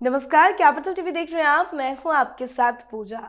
नमस्कार, capital TV देख रहे हैं आप। मैं हूं आपके साथ पूजा।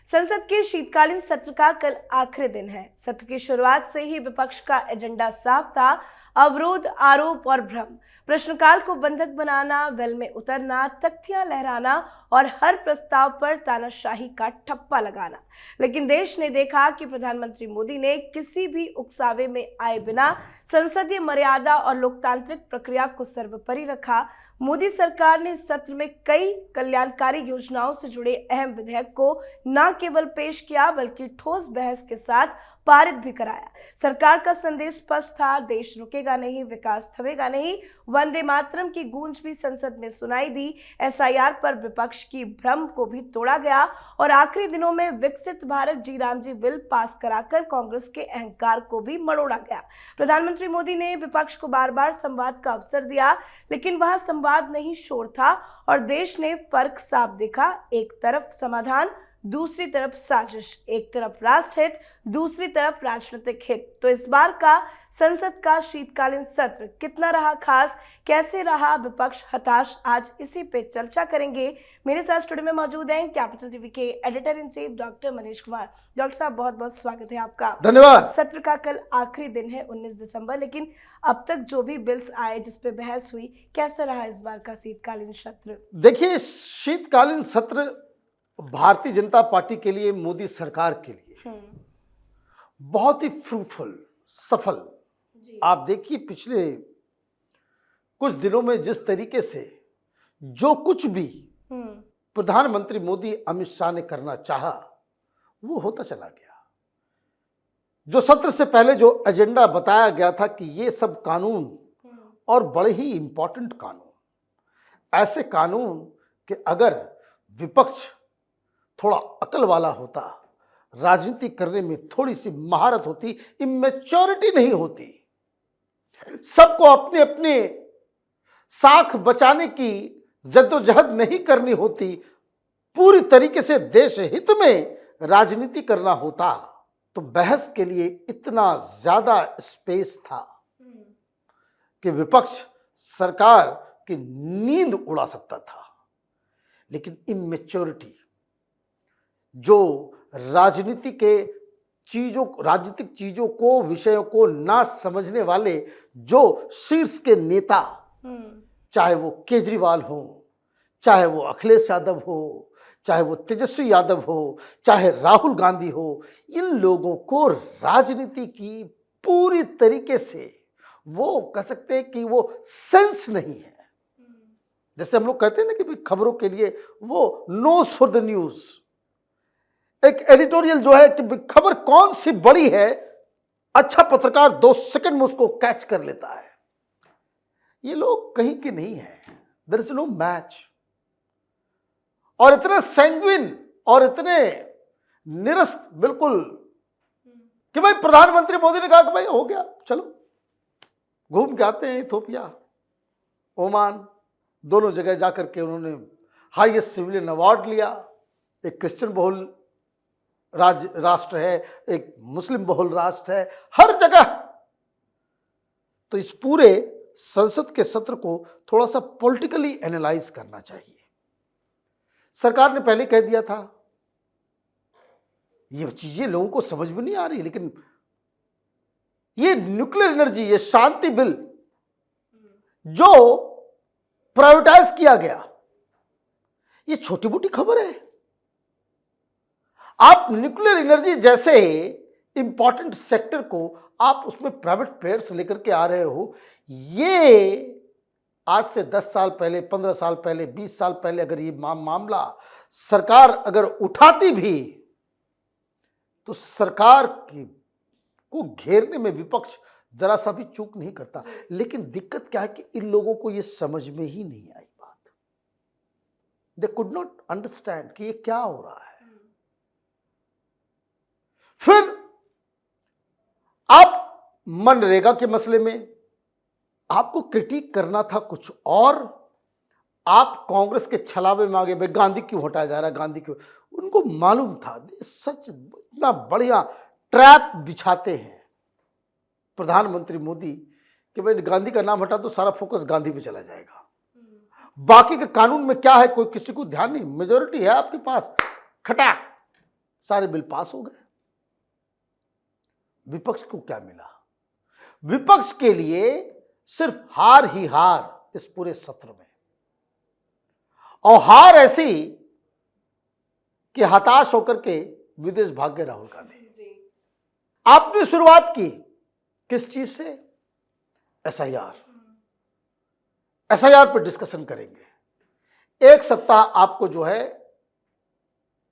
संसद के शीतकालीन सत्र का कल आखिरी दिन है। सत्र की शुरुआत से ही विपक्ष का एजेंडा साफ था। अवरोध, आरोप और भ्रम, प्रश्नकाल को बंधक बनाना, वेल में उतरना, तख्तियां लहराना और हर प्रस्ताव पर तानाशाही का ठप्पा लगाना। लेकिन देश ने देखा कि प्रधानमंत्री मोदी ने किसी भी उकसावे में आए बिना संसदीय मर्यादा और लोकतांत्रिक प्रक्रिया को सर्वोपरि रखा। मोदी सरकार ने इस सत्र में कई कल्याणकारी योजनाओं से जुड़े अहम विधेयक को न केवल पेश किया बल्कि ठोस बहस के साथ पारित भी कराया। सरकार का संदेश स्पष्ट था, देश रुकेगा नहीं, विकास थमेगा नहीं। वंदे मातरम की गूंज भी संसद में सुनाई दी। एसआईआर पर विपक्ष की भ्रम को भी तोड़ा गया और आखिरी दिनों में विकसित भारत जी राम जी बिल पास कराकर कांग्रेस के अहंकार को भी मरोड़ा गया। प्रधानमंत्री मोदी ने विपक्ष को बार बार संवाद का अवसर दिया, लेकिन वह संवाद नहीं, शोर था और देश ने फर्क साफ देखा। एक तरफ समाधान, दूसरी तरफ साजिश, एक तरफ राष्ट्र हित, दूसरी तरफ राजनीतिक हित। तो इस बार का संसद का शीतकालीन सत्र कितना रहा खास, कैसे रहा विपक्ष हताश, आज इसी पे चर्चा करेंगे। मेरे साथ स्टूडियो में मौजूद हैं कैपिटल टीवी के editor in chief doctor Manish Kumar. Doctor साहब, बहुत बहुत स्वागत है आपका। धन्यवाद। सत्र का कल आखिरी दिन है 19 दिसंबर, लेकिन अब तक जो भी बिल्स आए, जिसपे बहस हुई, कैसा रहा इस बार का शीतकालीन सत्र? देखिए, शीतकालीन सत्र भारतीय जनता पार्टी के लिए, मोदी सरकार के लिए बहुत ही फ्रूटफुल, सफल। आप देखिए, पिछले कुछ दिनों में जिस तरीके से जो कुछ भी प्रधानमंत्री मोदी अमित शाह ने करना चाहा वो होता चला गया। जो सत्र से पहले जो एजेंडा बताया गया था कि ये सब कानून और बड़े ही इंपॉर्टेंट कानून, ऐसे कानून कि अगर विपक्ष थोड़ा अकल वाला होता, राजनीति करने में थोड़ी सी महारत होती, इमेच्योरिटी नहीं होती, सबको अपने अपने साख बचाने की जद्दोजहद नहीं करनी होती, पूरी तरीके से देश हित में राजनीति करना होता, तो बहस के लिए इतना ज्यादा स्पेस था कि विपक्ष सरकार की नींद उड़ा सकता था। लेकिन इमेच्योरिटी, जो राजनीतिक चीजों को, विषयों को ना समझने वाले जो शीर्ष के नेता, चाहे वो केजरीवाल हो, चाहे वो अखिलेश यादव हो, चाहे वो तेजस्वी यादव हो, चाहे राहुल गांधी हो, इन लोगों को राजनीति की पूरी तरीके से, वो कह सकते हैं कि वो सेंस नहीं है। जैसे हम लोग कहते हैं ना कि खबरों के लिए वो नोज फॉर द न्यूज, एक एडिटोरियल जो है कि खबर कौन सी बड़ी है, अच्छा पत्रकार 2 सेकंड में उसको कैच कर लेता है। ये लोग कहीं के नहीं है। There is no match. और इतने सैंग्विन और इतने निरस्त बिल्कुल कि भाई प्रधानमंत्री मोदी ने कहा कि भाई हो गया, चलो घूम के आते हैं इथोपिया, ओमान, दोनों जगह जाकर के उन्होंने हाईएस्ट सिविलियन अवार्ड लिया। एक क्रिश्चियन बहुल राष्ट्र है, एक मुस्लिम बहुल राष्ट्र है, हर जगह। तो इस पूरे संसद के सत्र को थोड़ा सा पॉलिटिकली एनालाइज करना चाहिए। सरकार ने पहले कह दिया था, ये चीजें लोगों को समझ में नहीं आ रही, लेकिन ये न्यूक्लियर एनर्जी, ये शांति बिल जो प्राइवेटाइज किया गया, ये छोटी मोटी खबर है। आप न्यूक्लियर एनर्जी जैसे इंपॉर्टेंट सेक्टर को आप उसमें प्राइवेट प्लेयर्स लेकर के आ रहे हो। ये आज से 10 साल पहले, 15 साल पहले, 20 साल पहले अगर ये मामला सरकार अगर उठाती भी, तो सरकार को घेरने में विपक्ष जरा सा भी चूक नहीं करता। लेकिन दिक्कत क्या है कि इन लोगों को ये समझ में ही नहीं आई बात। दे कुड नॉट अंडरस्टैंड कि ये क्या हो रहा है। फिर आप मनरेगा के मसले में आपको क्रिटिक करना था कुछ और, आप कांग्रेस के छलावे में आ गए, भाई गांधी क्यों हटाया जा रहा है, गांधी क्यों। उनको मालूम था, सच इतना बढ़िया ट्रैप बिछाते हैं प्रधानमंत्री मोदी कि भाई गांधी का नाम हटा दो, सारा फोकस गांधी पे चला जाएगा। बाकी के कानून में क्या है कोई किसी को ध्यान नहीं, मेजोरिटी है आपके पास, खटाक सारे बिल पास हो गए। विपक्ष को क्या मिला? विपक्ष के लिए सिर्फ हार ही हार इस पूरे सत्र में, और हार ऐसी कि हताश होकर के विदेश भाग गए राहुल गांधी। आपने शुरुआत की किस चीज से? एसआईआर। एसआईआर पर डिस्कशन करेंगे। एक सप्ताह आपको जो है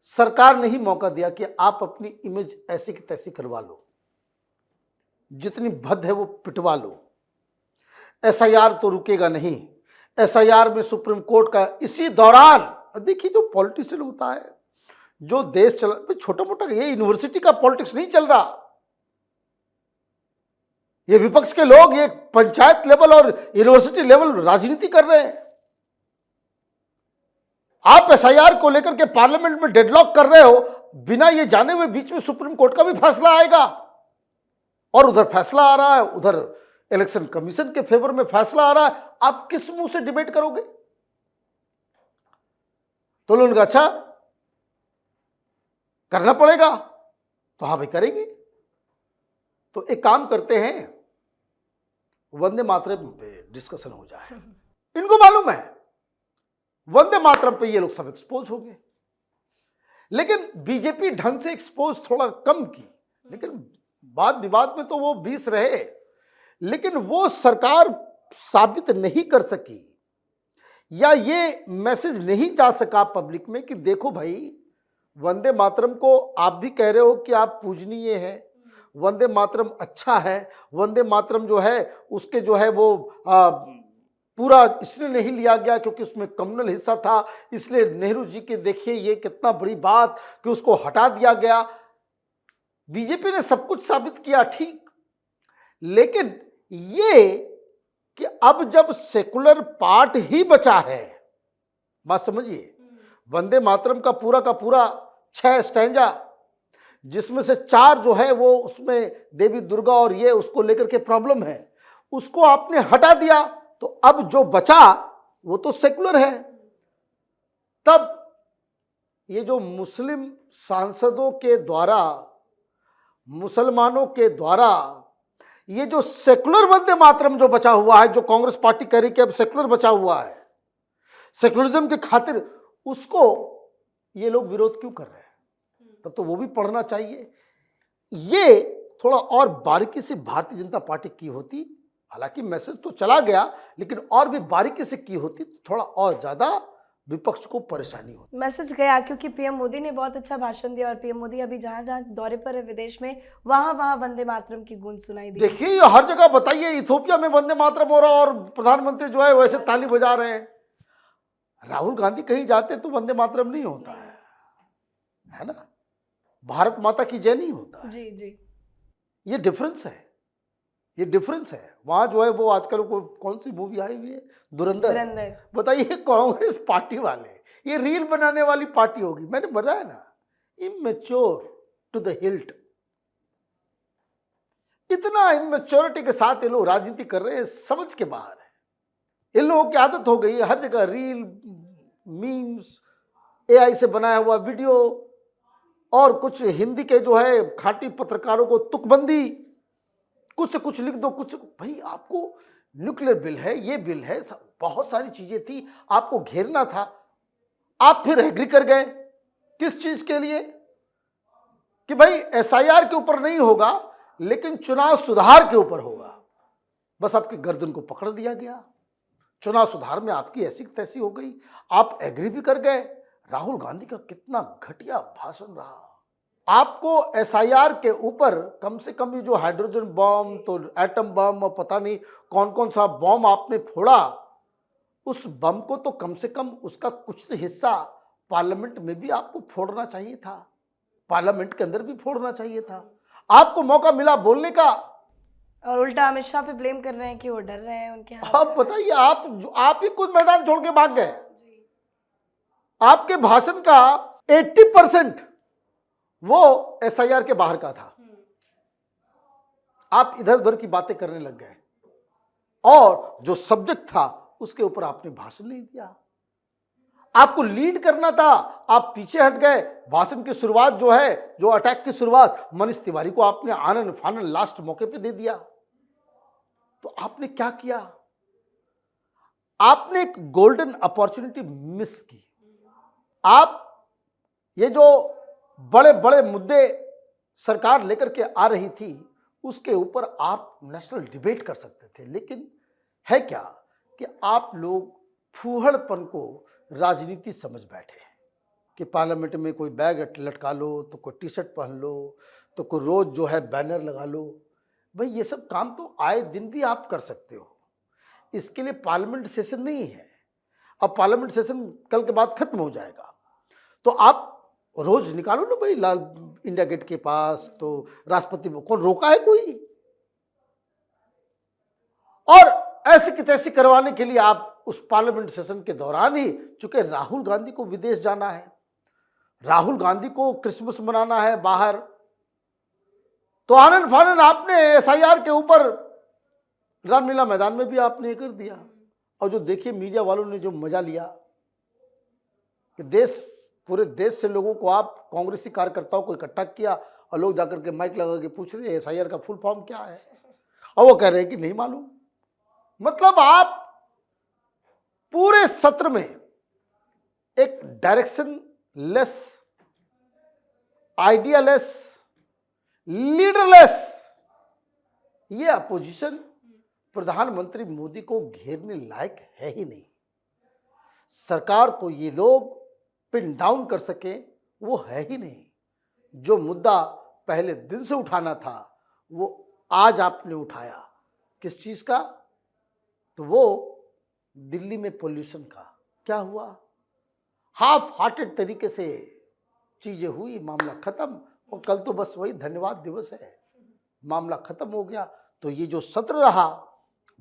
सरकार ने ही मौका दिया कि आप अपनी इमेज ऐसी की तैसी करवा लो, जितनी भद्द है वो पिटवा लो। एसआईआर तो रुकेगा नहीं। एसआईआर में सुप्रीम कोर्ट का इसी दौरान, देखिए जो पॉलिटिशियन होता है, जो देश चला, छोटा मोटा ये यूनिवर्सिटी का पॉलिटिक्स नहीं चल रहा। ये विपक्ष के लोग ये पंचायत लेवल और यूनिवर्सिटी लेवल राजनीति कर रहे हैं। आप एसआईआर को लेकर के पार्लियामेंट में डेडलॉक कर रहे हो, बिना ये जाने हुए बीच में सुप्रीम कोर्ट का भी फैसला आएगा, और उधर फैसला आ रहा है, उधर इलेक्शन कमीशन के फेवर में फैसला आ रहा है। आप किस मुंह से डिबेट करोगे? तो लोगों ने कहा अच्छा करना पड़ेगा, तो हाँ भाई करेंगे। तो एक काम करते हैं, वंदे मातरम पे डिस्कशन हो जाए। इनको मालूम है वंदे मातरम पे ये लोग सब एक्सपोज होंगे, लेकिन बीजेपी ढंग से एक्सपोज थोड़ा कम की, लेकिन वाद विवाद में तो वो 20 रहे, लेकिन वो सरकार साबित नहीं कर सकी, या ये मैसेज नहीं जा सका पब्लिक में कि देखो भाई वंदे मातरम को आप भी कह रहे हो कि आप पूजनीय है, वंदे मातरम अच्छा है, वंदे मातरम जो है उसके जो है वो पूरा इसलिए नहीं लिया गया क्योंकि उसमें कम्युनल हिस्सा था, इसलिए नेहरू जी के देखिए ये कितना बड़ी बात कि उसको हटा दिया गया। बीजेपी ने सब कुछ साबित किया, ठीक, लेकिन ये कि अब जब सेकुलर पार्ट ही बचा है, बात समझिए, वंदे मातरम का पूरा 6 स्टैंजा, जिसमें से 4 जो है वो उसमें देवी दुर्गा और ये उसको लेकर के प्रॉब्लम है, उसको आपने हटा दिया, तो अब जो बचा वो तो सेकुलर है। तब ये जो मुस्लिम सांसदों के द्वारा, मुसलमानों के द्वारा ये जो सेकुलर वंदे मातरम जो बचा हुआ है, जो कांग्रेस पार्टी कह रही कि अब सेकुलर बचा हुआ है, सेकुलरिज्म की खातिर, उसको ये लोग विरोध क्यों कर रहे हैं? तब तो वो भी पढ़ना चाहिए। ये थोड़ा और बारीकी से भारतीय जनता पार्टी की होती, हालांकि मैसेज तो चला गया, लेकिन और भी बारीकी से की होती तो थोड़ा और ज्यादा विपक्ष को परेशानी होती। मैसेज गया क्योंकि पीएम मोदी ने बहुत अच्छा भाषण दिया, और पीएम मोदी अभी जहां जहां दौरे पर है विदेश में, वहां वहां वंदे मातरम की गूंज सुनाई दी। देखिए हर जगह बताइए, इथोपिया में वंदे मातरम हो रहा और प्रधानमंत्री जो है वैसे ताली बजा रहे हैं। राहुल गांधी कहीं जाते तो वंदे मातरम नहीं होता है ना, भारत माता की जय नहीं होता है। जी जी, ये डिफरेंस है, ये डिफरेंस है। वहां जो है वो आजकल कौन सी मूवी आई हुई है, धुरंधर। बताइए कांग्रेस पार्टी वाले, ये रील बनाने वाली पार्टी होगी। मैंने बताया ना, इमेच्योर टू द हिल्ट। इतना इमेच्योरिटी के साथ ये लोग राजनीति कर रहे हैं, समझ के बाहर है। इन लोगों की आदत हो गई है हर जगह रील, मीम्स, एआई से बनाया हुआ वीडियो, और कुछ हिंदी के जो है खाटी पत्रकारों को तुकबंदी, कुछ से कुछ लिख दो, कुछ। भाई आपको न्यूक्लियर बिल है, ये बिल है, बहुत सारी चीजें थी, आपको घेरना था, आप फिर एग्री कर गए। किस चीज के लिए? कि भाई एसआईआर के ऊपर नहीं होगा, लेकिन चुनाव सुधार के ऊपर होगा। बस आपकी गर्दन को पकड़ दिया गया, चुनाव सुधार में आपकी ऐसी तैसी हो गई, आप एग्री भी कर गए। राहुल गांधी का कितना घटिया भाषण रहा। आपको एसआईआर के ऊपर कम से कम ये जो हाइड्रोजन बम, तो एटम बम, और पता नहीं कौन कौन सा बम आपने फोड़ा, उस बम को तो कम से कम उसका कुछ हिस्सा पार्लियामेंट में भी आपको फोड़ना चाहिए था, पार्लियामेंट के अंदर भी फोड़ना चाहिए था। आपको मौका मिला बोलने का, और उल्टा अमित शाह पे ब्लेम कर रहे हैं कि वो डर रहे हैं उनके हाथ। आप बताइए, आप ही कुछ मैदान छोड़ के भाग गए। आपके भाषण का 80% वो एसआईआर के बाहर का था। आप इधर उधर की बातें करने लग गए, और जो सब्जेक्ट था उसके ऊपर आपने भाषण नहीं दिया। आपको लीड करना था, आप पीछे हट गए। भाषण की शुरुआत जो है, जो अटैक की शुरुआत मनीष तिवारी को आपने आनन फानन लास्ट मौके पे दे दिया। तो आपने क्या किया? आपने एक गोल्डन अपॉर्चुनिटी मिस की। आप ये जो बड़े बड़े मुद्दे सरकार लेकर के आ रही थी, उसके ऊपर आप नेशनल डिबेट कर सकते थे, लेकिन है क्या कि आप लोग फूहड़पन को राजनीति समझ बैठे हैं कि पार्लियामेंट में कोई बैग लटका लो, तो कोई टी शर्ट पहन लो, तो कोई रोज जो है बैनर लगा लो। भाई ये सब काम तो आए दिन भी आप कर सकते हो। इसके लिए पार्लियामेंट सेशन नहीं है। अब पार्लियामेंट सेशन कल के बाद खत्म हो जाएगा, तो आप रोज निकालो ना भाई, लाल इंडिया गेट के पास तो राष्ट्रपति कौन रोका है कोई? और ऐसे की तैसी करवाने के लिए आप उस पार्लियामेंट सेशन के दौरान ही, चूंकि राहुल गांधी को विदेश जाना है, राहुल गांधी को क्रिसमस मनाना है बाहर, तो आनन फानन आपने एसआईआर के ऊपर रामलीला मैदान में भी आपने ये कर दिया। और जो देखिए मीडिया वालों ने जो मजा लिया कि पूरे देश से लोगों को आप कांग्रेसी कार्यकर्ताओं को इकट्ठा किया और लोग जाकर के माइक लगा के पूछ रहे हैं एसआईआर का फुल फॉर्म क्या है, और वो कह रहे हैं कि नहीं मालूम। मतलब आप पूरे सत्र में एक डायरेक्शन लेस, आइडियालेस, लीडरलेस ये अपोजिशन प्रधानमंत्री मोदी को घेरने लायक है ही नहीं। सरकार को ये लोग पिन डाउन कर सके वो है ही नहीं। जो मुद्दा पहले दिन से उठाना था वो आज आपने उठाया। किस चीज का? तो वो दिल्ली में पोल्यूशन का। क्या हुआ? हाफ हार्टेड तरीके से चीजें हुई, मामला खत्म। और कल तो बस वही धन्यवाद दिवस है, मामला खत्म हो गया। तो ये जो सत्र रहा,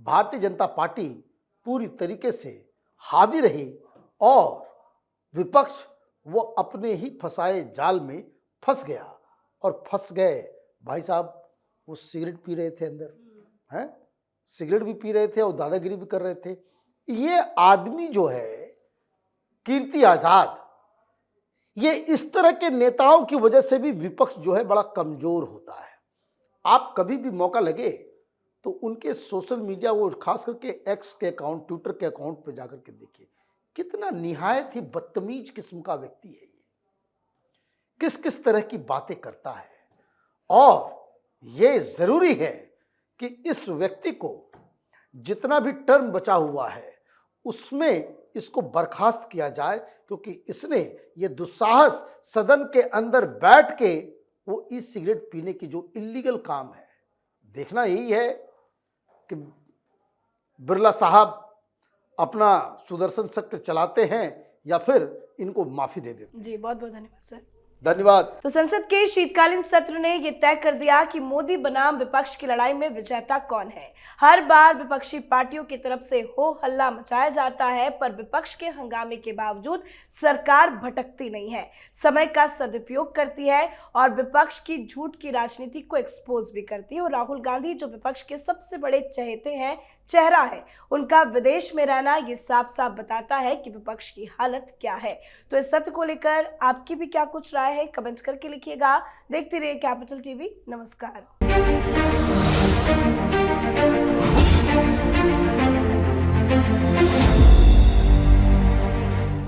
भारतीय जनता पार्टी पूरी तरीके से हावी रही और विपक्ष वो अपने ही फंसाए जाल में फंस गया। और फंस गए भाई साहब, वो सिगरेट पी रहे थे अंदर, हैं, सिगरेट भी पी रहे थे और दादागिरी भी कर रहे थे। ये आदमी जो है कीर्ति आजाद, ये इस तरह के नेताओं की वजह से भी विपक्ष जो है बड़ा कमजोर होता है। आप कभी भी मौका लगे तो उनके सोशल मीडिया, वो खास करके एक्स के अकाउंट, ट्विटर के अकाउंट पे जाकर के देखिए, कितना निहायत ही बदतमीज किस्म का व्यक्ति है ये, किस किस तरह की बातें करता है। और ये जरूरी है कि इस व्यक्ति को जितना भी टर्म बचा हुआ है उसमें इसको बर्खास्त किया जाए, क्योंकि इसने ये दुस्साहस सदन के अंदर बैठ के वो ई सिगरेट पीने की जो इलीगल काम है, देखना यही है कि बिरला साहब अपना सुदर्शन चक्र चलाते हैं या फिर इनको माफी दे देते। जी बहुत बहुत धन्यवाद सर। धन्यवाद। तो संसद के शीतकालीन सत्र ने यह तय कर दिया कि मोदी बनाम विपक्ष की लड़ाई में विजेता कौन है। हर बार विपक्षी पार्टियों की तरफ से हो हल्ला मचाया जाता है, पर विपक्ष के हंगामे के बावजूद सरकार भटकती नहीं है, समय का सदुपयोग करती है और विपक्ष की झूठ की राजनीति को एक्सपोज भी करती है। और राहुल गांधी जो विपक्ष के सबसे बड़े चहेते हैं, चेहरा है, उनका विदेश में रहना ये साफ साफ बताता है कि विपक्ष की हालत क्या है। तो इस सत्र को लेकर आपकी भी क्या कुछ राय है, कमेंट करके लिखिएगा। देखते रहिए कैपिटल टीवी। नमस्कार।